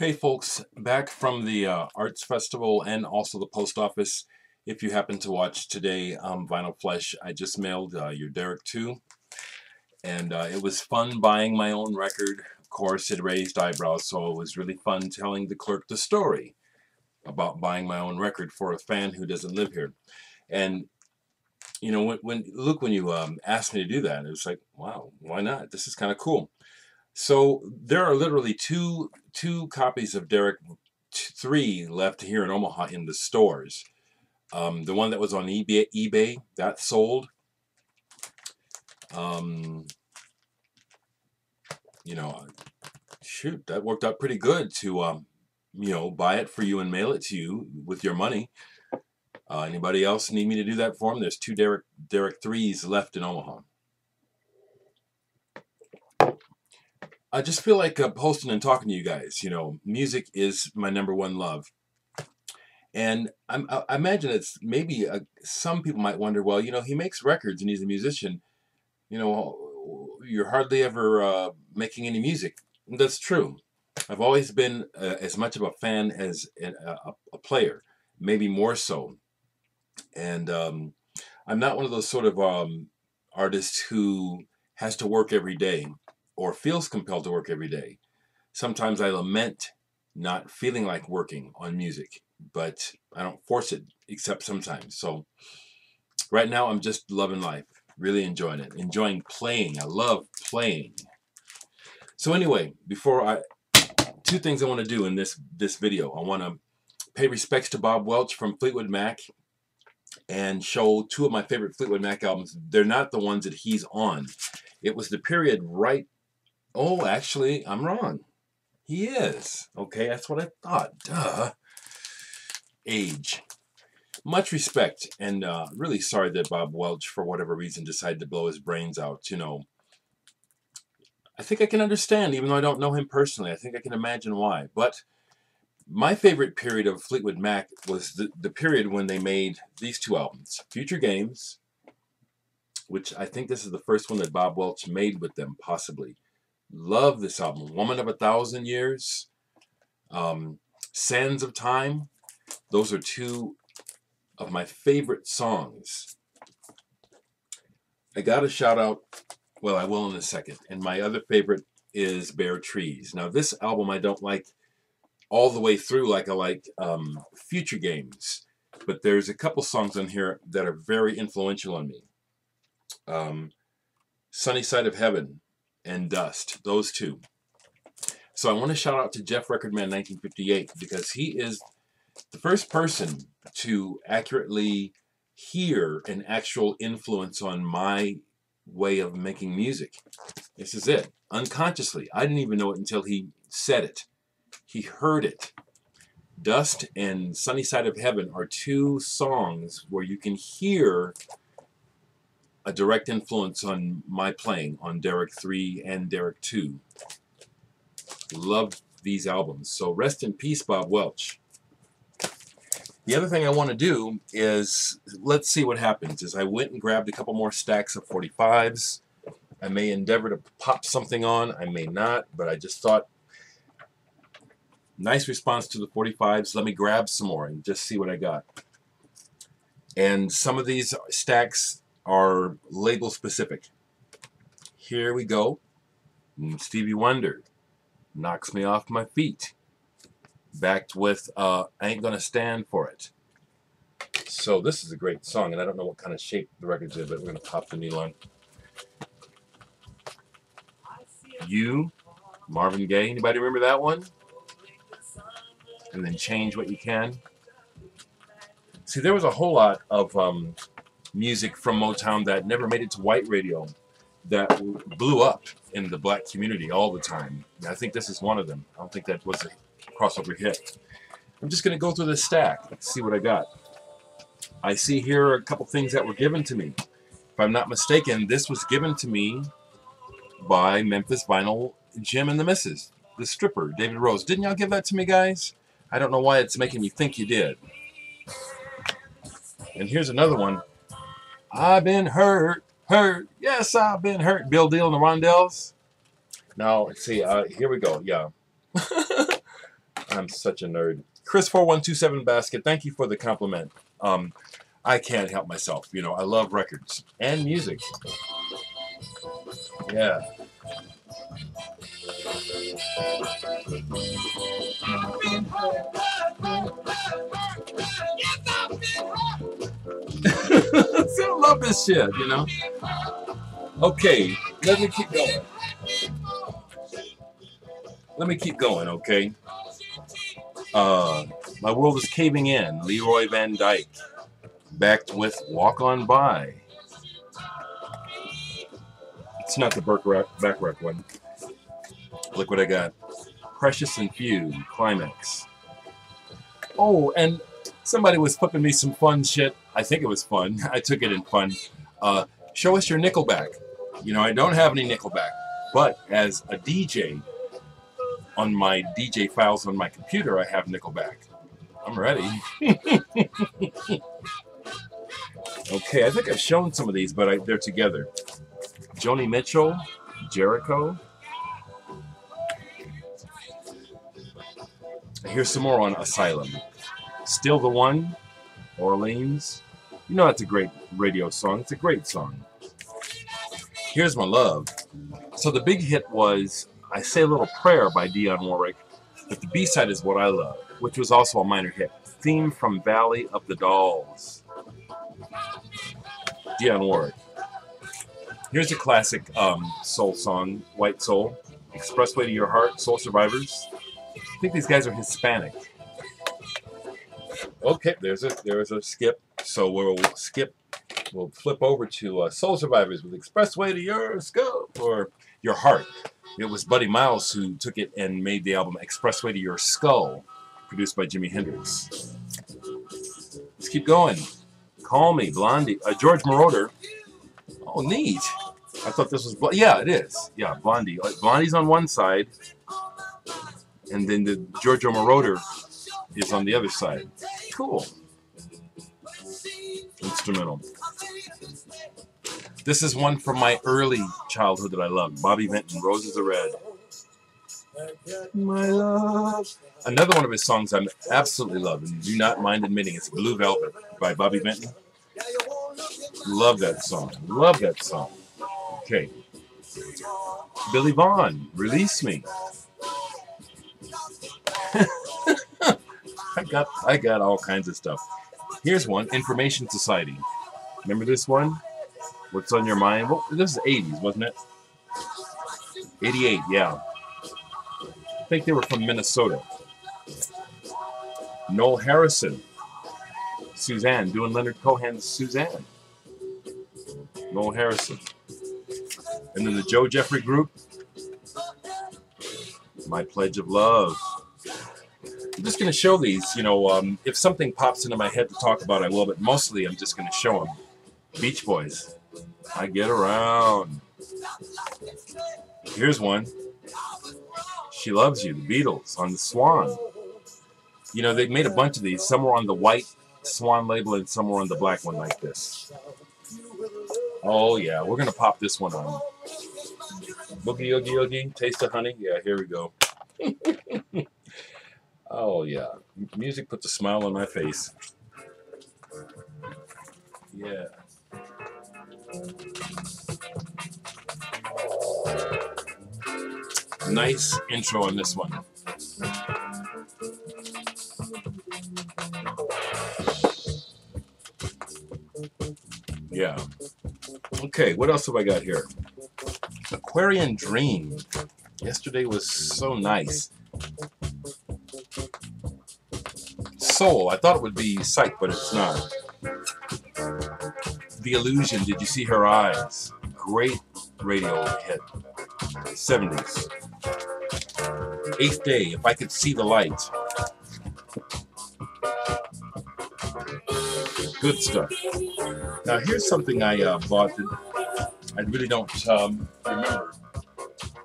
Hey folks, back from the Arts Festival and also the post office. If you happen to watch today, Vinyl Flesh, I just mailed your Dereck 2, and it was fun buying my own record. Of course, it raised eyebrows, so it was really fun telling the clerk the story about buying my own record for a fan who doesn't live here. And you know, when you asked me to do that, it was like, wow, why not? This is kind of cool. So there are literally two copies of Dereck 3 left here in Omaha in the stores. The one that was on eBay that sold. You know, shoot, that worked out pretty good to buy it for you and mail it to you with your money. Anybody else need me to do that for them? There's two Dereck 3s left in Omaha. I just feel like posting and talking to you guys. You know, music is my #1 love. And I imagine it's maybe some people might wonder, well, you know, he makes records and he's a musician. You know, you're hardly ever making any music. And that's true. I've always been as much of a fan as a player, maybe more so. And I'm not one of those sort of artists who has to work every day or feels compelled to work every day. Sometimes I lament not feeling like working on music, but I don't force it except sometimes. So right now I'm just loving life, really enjoying it, enjoying playing. I love playing. So anyway, two things I want to do in this video. I want to pay respects to Bob Welch from Fleetwood Mac and show two of my favorite Fleetwood Mac albums. They're not the ones that he's on. It was the period right. Oh, actually, I'm wrong. He is. Okay, that's what I thought. Duh. Age. Much respect, and really sorry that Bob Welch, for whatever reason, decided to blow his brains out. You know, I think I can understand, even though I don't know him personally. I think I can imagine why. But my favorite period of Fleetwood Mac was the period when they made these two albums, Future Games, which I think this is the first one that Bob Welch made with them, possibly. Love this album. Woman of 1,000 Years, Sands of Time. Those are two of my favorite songs. I got a shout out, well, I will in a second. And my other favorite is Bare Trees. Now, this album I don't like all the way through like I like Future Games. But there's a couple songs on here that are very influential on me. Sunny Side of Heaven and Dust, those two. So I want to shout out to Jeff Recordman 1958 because he is the first person to accurately hear an actual influence on my way of making music. This is it. Unconsciously. I didn't even know it until he said it. He heard it. Dust and Sunny Side of Heaven are two songs where you can hear a direct influence on my playing on Dereck 3 and Dereck 2. Love these albums. So rest in peace, Bob Welch. The other thing I want to do is, let's see what happens, is I went and grabbed a couple more stacks of 45's. I may endeavor to pop something on. I may not, but I just thought, nice response to the 45's. Let me grab some more and just see what I got. And some of these stacks are label specific. Here we go. Stevie Wonder, Knocks Me Off My Feet, backed with I Ain't Gonna Stand For It. So this is a great song, and I don't know what kind of shape the record's in, but we're gonna pop the needle on. You, Marvin Gaye. Anybody remember that one? And then Change What You Can. See, there was a whole lot of music from Motown that never made it to white radio that blew up in the black community all the time. And I think this is one of them. I don't think that was a crossover hit. I'm just going to go through this stack. Let's see what I got. I see here a couple things that were given to me. If I'm not mistaken, this was given to me by Memphis Vinyl Jim and the Missus, the stripper, David Rose. Didn't y'all give that to me, guys? I don't know why it's making me think you did. And here's another one. I've been hurt, hurt. Yes, I've been hurt. Bill Deal and the Rondells. Now, let's see. Here we go. Yeah. I'm such a nerd. Chris4127 Basket, thank you for the compliment. I can't help myself. You know, I love records and music. Yeah. I love this shit, you know? Okay, let me keep going. Okay? My world is caving in. Leroy Van Dyke. Backed with Walk On By. It's not the Backrack one. Look what I got. Precious and Few. Climax. Oh, and somebody was flipping me some fun shit. I think it was fun. I took it in fun. Show us your Nickelback. You know, I don't have any Nickelback. But as a DJ, on my DJ files on my computer, I have Nickelback. I'm ready. Okay, I think I've shown some of these, but they're together. Joni Mitchell, Jericho. Here's some more on Asylum. Still the One, Orleans. You know that's a great radio song. It's a great song. Here's My Love. So the big hit was I Say a Little Prayer by Dionne Warwick, but the B-side is What I Love, which was also a minor hit. Theme from Valley of the Dolls. Dionne Warwick. Here's a classic soul song, White Soul, Expressway to Your Heart, Soul Survivors. I think these guys are Hispanic. Okay, there's a skip. So we'll flip over to Soul Survivors with Expressway to Your Skull, or Your Heart. It was Buddy Miles who took it and made the album Expressway to Your Skull, produced by Jimi Hendrix. Let's keep going. Call Me, Blondie. George Moroder. Oh, neat. I thought this was... Yeah, it is. Yeah, Blondie. Blondie's on one side, and then the Giorgio Moroder is on the other side. Cool. Instrumental. This is one from my early childhood that I loved. Bobby Vinton, Roses Are Red. My love. Another one of his songs I absolutely love and do not mind admitting, it's Blue Velvet by Bobby Vinton. Love that song. Love that song. Okay. Billy Vaughn, Release Me. I got all kinds of stuff. Here's one, Information Society. Remember this one? What's on Your Mind? Well, this is 80s, wasn't it? 88, yeah. I think they were from Minnesota. Noel Harrison. Suzanne, doing Leonard Cohen's Suzanne. Noel Harrison. And then the Joe Jeffrey Group. My Pledge of Love. I'm just going to show these, you know, if something pops into my head to talk about, I will, but mostly I'm just going to show them. Beach Boys. I Get Around. Here's one. She Loves You, the Beatles, on the Swan. You know, they made a bunch of these. Some were on the white Swan label and some were on the black one like this. Oh, yeah, we're going to pop this one on. Boogie Oogie Oogie, Taste of Honey. Yeah, here we go. Oh, yeah. Music puts a smile on my face. Yeah. Nice intro on this one. Yeah. Okay, what else have I got here? Aquarian Dream. Yesterday was so nice. Soul. I thought it would be Psych, but it's not. The Illusion. Did you see her eyes? Great radio hit. 70s. Eighth Day. If I Could See the Light. Good stuff. Now here's something I bought that I really don't remember.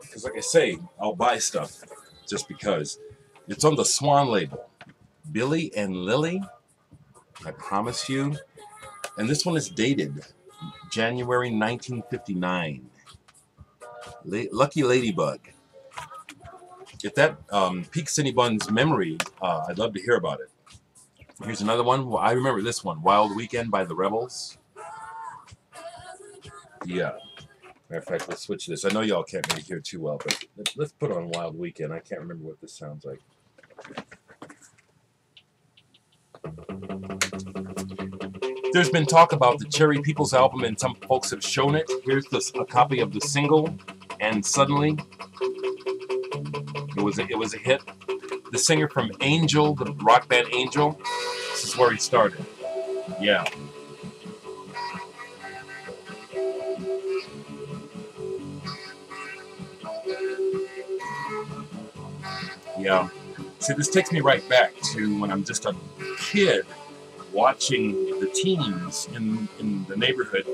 Because like I say, I'll buy stuff just because. It's on the Swan label. Billy and Lily, I Promise You. And this one is dated January 1959. Lucky Ladybug. if that piques anyone's memory, I'd love to hear about it. Here's another one. Well, I remember this one, Wild Weekend by the Rebels. Yeah. Matter of fact, let's switch this. I know y'all can't really hear too well, but let's put on Wild Weekend. I can't remember what this sounds like. There's been talk about the Cherry Peoples album, and some folks have shown it. Here's a copy of the single, and suddenly it was a hit. The singer from Angel, the rock band Angel, this is where he started. Yeah. Yeah. See, this takes me right back to when I'm just a kid watching the teens in the neighborhood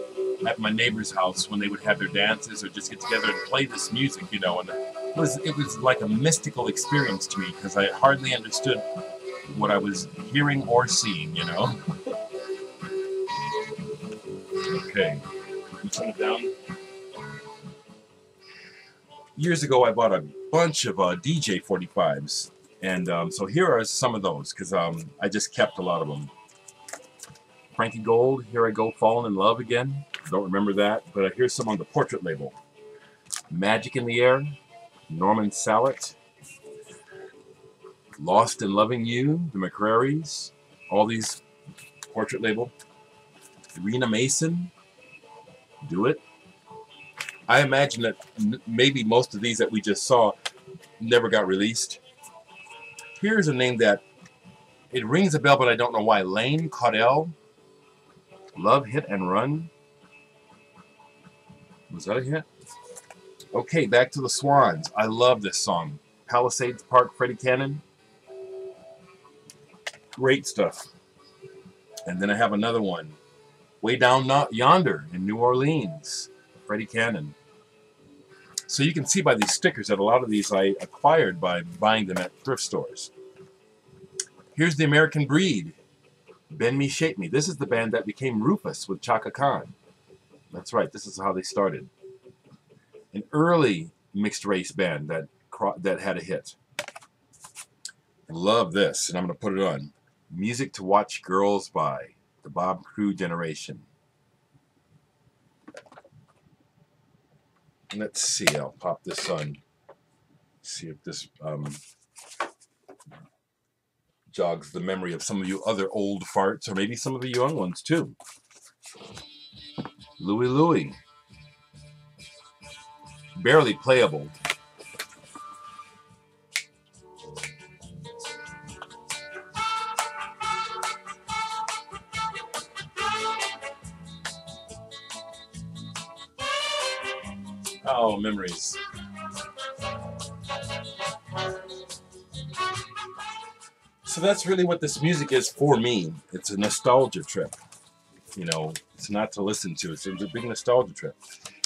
at my neighbor's house when they would have their dances or just get together and play this music, you know, and it was like a mystical experience to me because I hardly understood what I was hearing or seeing, you know. Okay, turn it down. Years ago, I bought a bunch of DJ 45's, and so here are some of those because I just kept a lot of them. Frankie Gold, Here I Go Falling in Love Again. Don't remember that, but here's some on the Portrait label. Magic in the Air, Norman Sallet, Lost in Loving You, the McCrarys, all these Portrait label. Rena Mason, Do It. I imagine that maybe most of these that we just saw never got released. Here's a name that it rings a bell, but I don't know why. Lane Caudell, Love Hit and Run. Was that a hit? Okay, back to the Swans. I love this song. Palisades Park, Freddie Cannon. Great stuff. And then I have another one. Way Down Yonder in New Orleans, Freddie Cannon. So you can see by these stickers that a lot of these I acquired by buying them at thrift stores. Here's The American Breed, Bend Me, Shape Me. This is the band that became Rufus with Chaka Khan. That's right, this is how they started. An early mixed race band that had a hit. I love this, and I'm going to put it on. Music to Watch Girls By, the Bob Crew Generation. Let's see, I'll pop this on. See if this jogs the memory of some of you other old farts, or maybe some of the young ones too. Louie Louie. Barely Playable. Oh, memories. So that's really what this music is for me. It's a nostalgia trip. You know, it's not to listen to. It's a big nostalgia trip.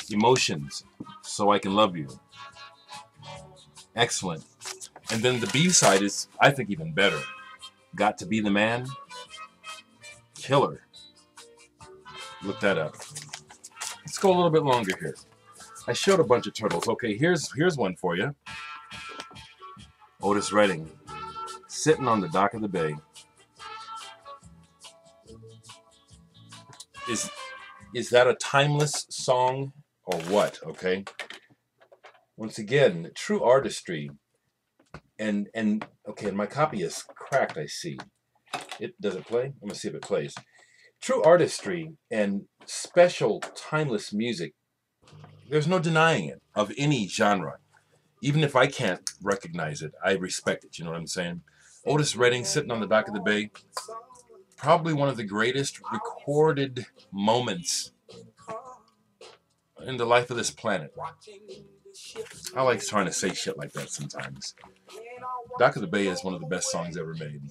Emotions, So I Can Love You. Excellent. And then the B-side is, I think, even better. Got to Be the Man. Killer. Look that up. Let's go a little bit longer here. I showed a bunch of turtles. Okay, here's one for you. Otis Redding, Sitting on the Dock of the Bay. Is that a timeless song or what? Okay. Once again, true artistry. And okay, and my copy is cracked, I see. Does it play? Let me see if it plays. True artistry and special timeless music. There's no denying it, of any genre. Even if I can't recognize it, I respect it. You know what I'm saying? Otis Redding, Sitting on the Dock of the Bay. Probably one of the greatest recorded moments in the life of this planet. I like trying to say shit like that sometimes. Dock of the Bay is one of the best songs ever made.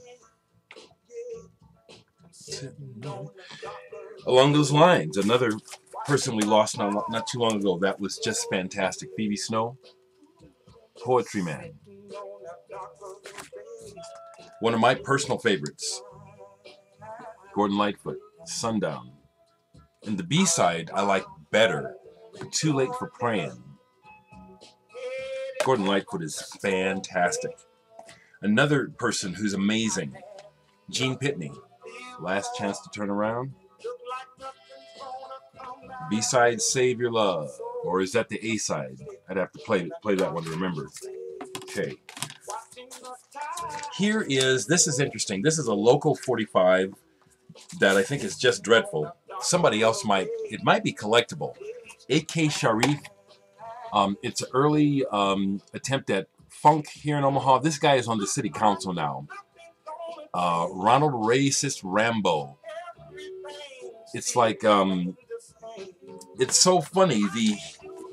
Along those lines, another person we lost not too long ago that was just fantastic, Phoebe Snow, Poetry Man. One of my personal favorites, Gordon Lightfoot, Sundown. And the B-side I like better, Too Late for Praying. Gordon Lightfoot is fantastic. Another person who's amazing, Gene Pitney. Last Chance to Turn Around. B-side, Save Your Love. Or is that the A-side? I'd have to play that one to remember. Okay. This is interesting. This is a local 45 that I think is just dreadful. Somebody else it might be collectible. A.K. Sharif. It's an early attempt at funk here in Omaha. This guy is on the city council now. Ronald Racist Rambo. It's like, it's so funny.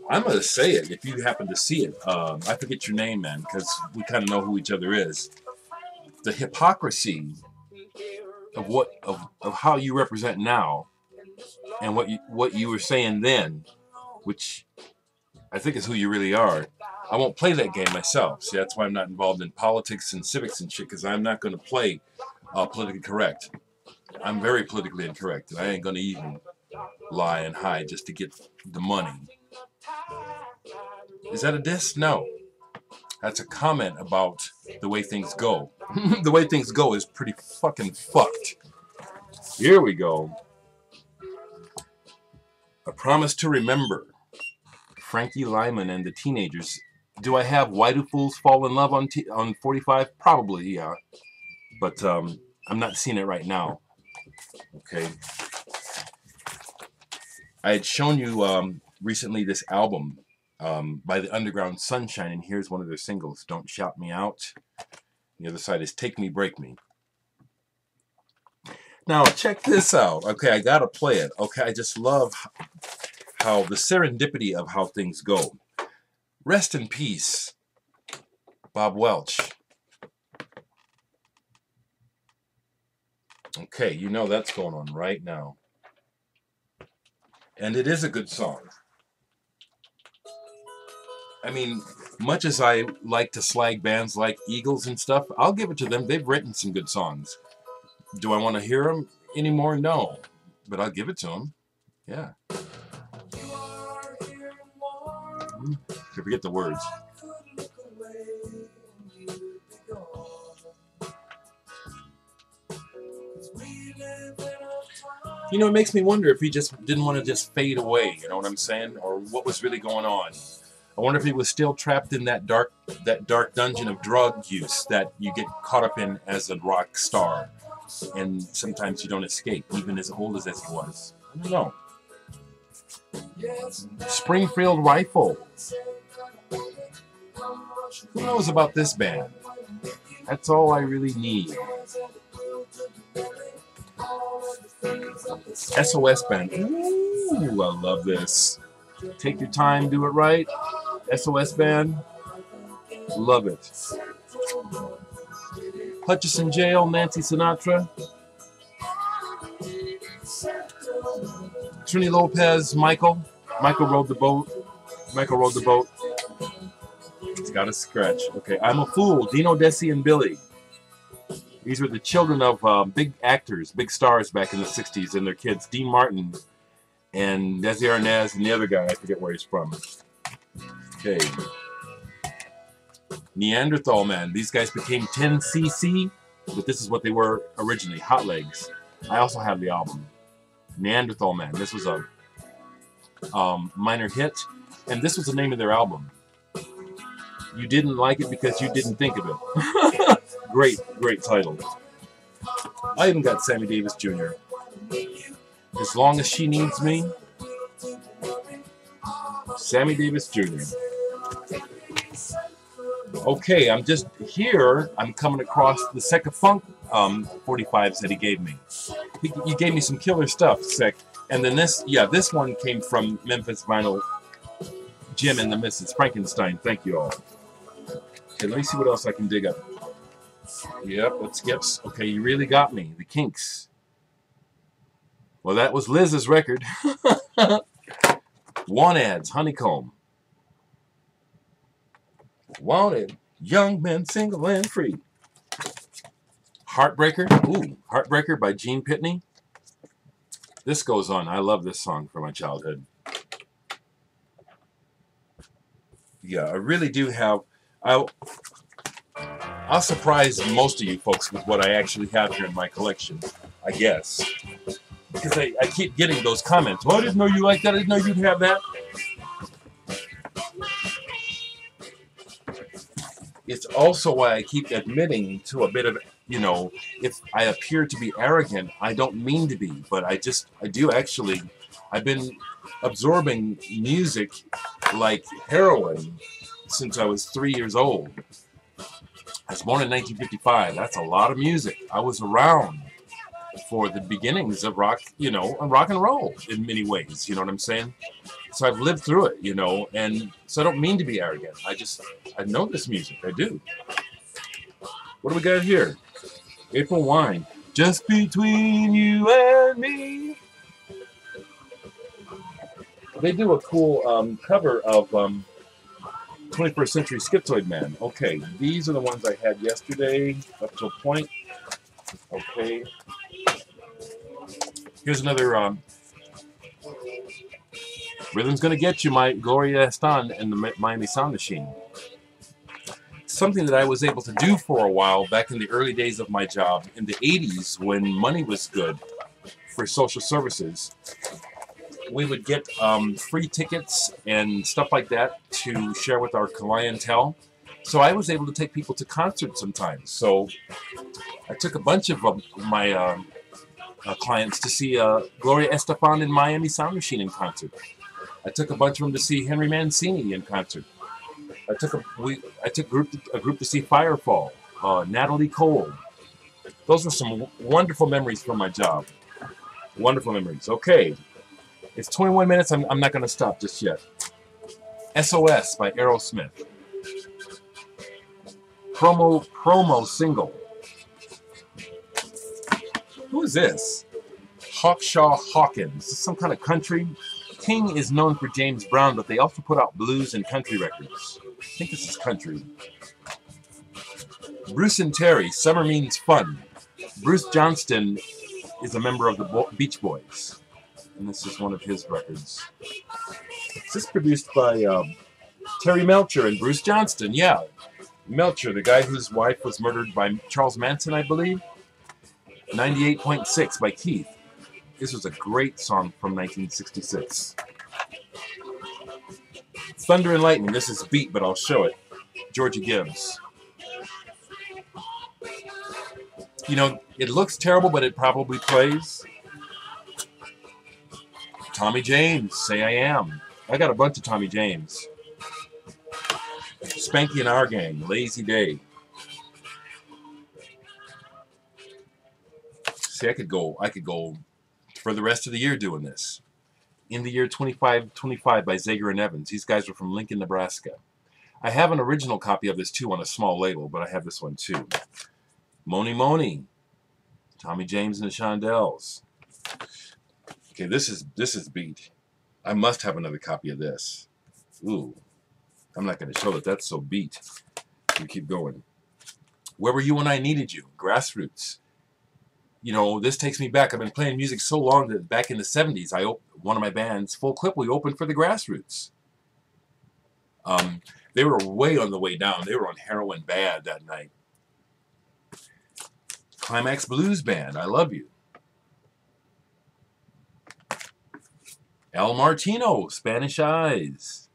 I'm going to say it if you happen to see it. I forget your name, man, because we kind of know who each other is. The hypocrisy of how you represent now and what you were saying then, which I think is who you really are. I won't play that game myself. See, that's why I'm not involved in politics and civics and shit, because I'm not going to play politically correct. I'm very politically incorrect, and I ain't going to even lie and hide just to get the money. Is that a diss? No. That's a comment about the way things go. The way things go is pretty fucking fucked. Here we go. A Promise to Remember. Frankie Lyman and the Teenagers. Do I have Why Do Fools Fall in Love on 45? Probably, yeah. But I'm not seeing it right now. Okay. I had shown you recently this album by the Underground Sunshine, and here's one of their singles, Don't Shout Me Out. The other side is Take Me, Break Me. Now, check this out. Okay, I gotta play it. Okay, I just love how the serendipity of how things go. Rest in peace, Bob Welch. Okay, you know that's going on right now. And it is a good song. I mean, much as I like to slag bands like Eagles and stuff, I'll give it to them. They've written some good songs. Do I want to hear them anymore? No. But I'll give it to them. Yeah. I forget the words. You know, it makes me wonder if he just didn't want to just fade away, you know what I'm saying? Or what was really going on. I wonder if he was still trapped in that dark dungeon of drug use that you get caught up in as a rock star. And sometimes you don't escape, even as old as he was. I don't know. Springfield Rifle. Who knows about this band? That's all I really need. SOS Band. Ooh, I love this. Take your time, do it right. SOS Band. Love it. Hutchison Jail, Nancy Sinatra. Trini Lopez, Michael. Michael rode the boat. Michael rode the boat. It's got a scratch. Okay, I'm a Fool, Dino, Desi, and Billy. These were the children of big actors, big stars back in the 60s, and their kids, Dean Martin and Desi Arnaz and the other guy, I forget where he's from. Okay. Neanderthal Man. These guys became 10cc, but this is what they were originally, Hot Legs. I also have the album. Neanderthal Man. This was a minor hit, and this was the name of their album. You didn't like it because you didn't think of it. Great, great title. I even got Sammy Davis Jr. As Long as She Needs Me. Sammy Davis Jr. Okay, I'm just here. I'm coming across the Secka Funk 45s that he gave me. He gave me some killer stuff, Sec. And then this one came from Memphis Vinyl. Jim and the Mrs. Frankenstein. Thank you all. Okay, let me see what else I can dig up. Yep, let's get. Okay, you really got me. The Kinks. Well, that was Liz's record. Want Ads, Honeycomb. Wanted, Young Men, Single and Free. Heartbreaker. Ooh, Heartbreaker by Gene Pitney. This goes on. I love this song from my childhood. Yeah, I really do have. I'll, I'll surprise most of you folks with what I actually have here in my collection, I guess. Because I keep getting those comments. Oh, I didn't know you like that. I didn't know you'd have that. It's also why I keep admitting to a bit of, if I appear to be arrogant, I don't mean to be, but I do actually. I've been absorbing music like heroin since I was 3 years old. I was born in 1955. That's a lot of music. I was around for the beginnings of rock, rock and roll in many ways. You know what I'm saying? So I've lived through it, and so I don't mean to be arrogant. I know this music. I do. What do we got here? April Wine. Just between you and me. They do a cool cover of 21st Century Schizoid Man. Okay, these are the ones I had yesterday up to a point. Okay. Here's another Rhythm's Gonna Get You, my Gloria Estefan and the Miami Sound Machine. Something that I was able to do for a while back in the early days of my job in the 80s when money was good for social services. We would get free tickets and stuff like that to share with our clientele. So I was able to take people to concerts sometimes. So I took a bunch of my clients to see Gloria Estefan and Miami Sound Machine in concert. I took a bunch of them to see Henry Mancini in concert. I took a group to see Firefall, Natalie Cole. Those were some wonderful memories from my job. Wonderful memories. Okay. It's 21 minutes. I'm not going to stop just yet. SOS by Aerosmith. Promo single. Who is this? Hawkshaw Hawkins. Is this some kind of country? King is known for James Brown, but they also put out blues and country records. I think this is country. Bruce and Terry, Summer Means Fun. Bruce Johnston is a member of the Beach Boys. And this is one of his records. Is this produced by Terry Melcher and Bruce Johnston? Yeah. Melcher, the guy whose wife was murdered by Charles Manson, I believe. 98.6 by Keith. This was a great song from 1966. Thunder and Lightning. This is beat, but I'll show it. Georgia Gibbs. It looks terrible, but it probably plays. Tommy James, Say I Am. I got a bunch of Tommy James. Spanky and Our Gang, Lazy Day. See, I could go for the rest of the year doing this. In the Year 2525 by Zager and Evans. These guys are from Lincoln, Nebraska. I have an original copy of this too on a small label, but I have this one too. Moni Moni. Tommy James and the Shondells. Okay, this is beat. I must have another copy of this. Ooh. I'm not going to show that that's so beat. We keep going. Where Were You When I Needed You? Grassroots. This takes me back. I've been playing music so long that back in the 70s, one of my bands, Full Clip, we opened for the Grassroots. They were way on the way down. They were on heroin bad that night. Climax Blues Band, I Love You. El Martino, Spanish Eyes.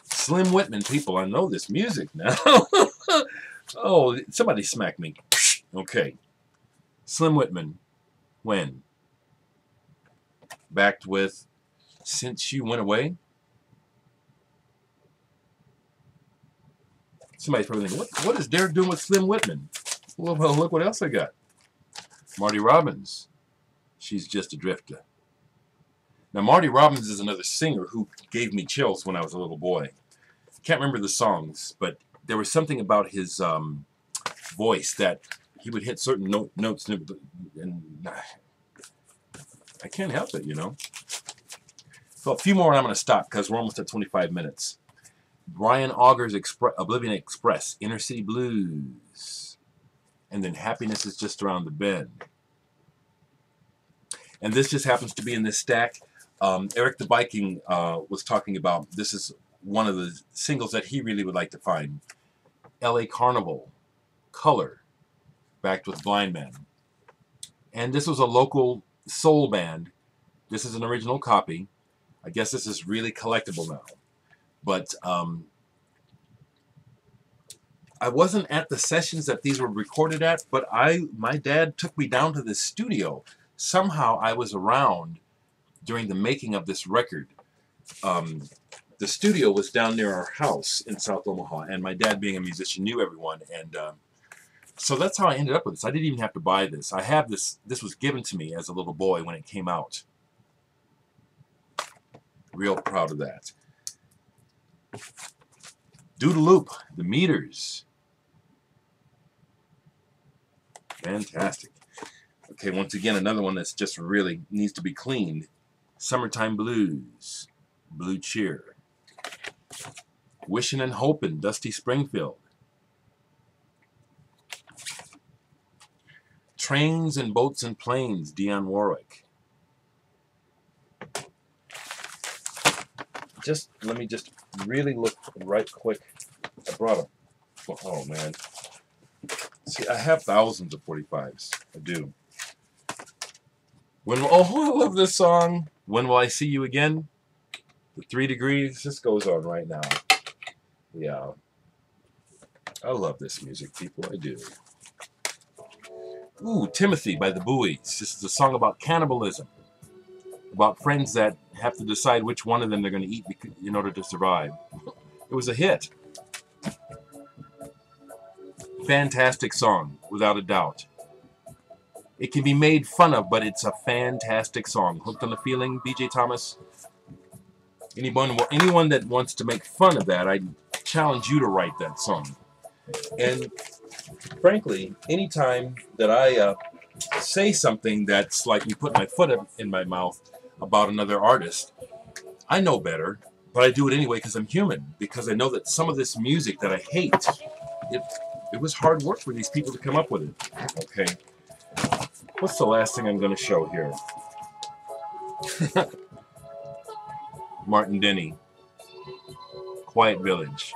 Slim Whitman, people, I know this music now. Oh, somebody smacked me. Okay. Slim Whitman, When? Backed with Since You Went Away. Somebody's probably thinking, what is Dereck doing with Slim Whitman? Well, look what else I got. Marty Robbins, She's Just a Drifter. Now, Marty Robbins is another singer who gave me chills when I was a little boy. Can't remember the songs, but there was something about his voice that he would hit certain notes, and I can't help it, So a few more and I'm going to stop because we're almost at 25 minutes. Brian Auger's Oblivion Express, Inner City Blues. And then Happiness Is Just Around the Bend. And this just happens to be in this stack. Eric the Viking was talking about, this is one of the singles that he really would like to find. LA Carnival, Color, backed with Blind Man. And this was a local soul band. This is an original copy. I guess this is really collectible now. But I wasn't at the sessions that these were recorded at, but my dad took me down to the studio. Somehow I was around during the making of this record. The studio was down near our house in South Omaha, and my dad, being a musician, knew everyone, and so that's how I ended up with this. I didn't even have to buy this. I have this. This was given to me as a little boy when it came out. Real proud of that. Doodaloop, The Meters. Fantastic. Okay, once again, another one that's just really needs to be cleaned. Summertime Blues, Blue Cheer. Wishing and Hoping, Dusty Springfield. Trains and Boats and Planes, Dionne Warwick. Let me just really look right quick. I brought them. Oh man. See, I have thousands of 45s. I do. Oh, I love this song. When Will I See You Again? The 3 Degrees. This goes on right now. Yeah. I love this music, people. I do. Ooh, Timothy by the Buoys. This is a song about cannibalism. About friends that have to decide which one of them they're going to eat in order to survive. It was a hit. Fantastic song, without a doubt. It can be made fun of, but it's a fantastic song. Hooked on the Feeling, B.J. Thomas. Anyone that wants to make fun of that, I challenge you to write that song. And frankly, anytime that I say something that's like me putting my foot in my mouth about another artist, I know better, but I do it anyway because I'm human. Because I know that some of this music that I hate, it was hard work for these people to come up with it. Okay. What's the last thing I'm going to show here? Martin Denny, Quiet Village.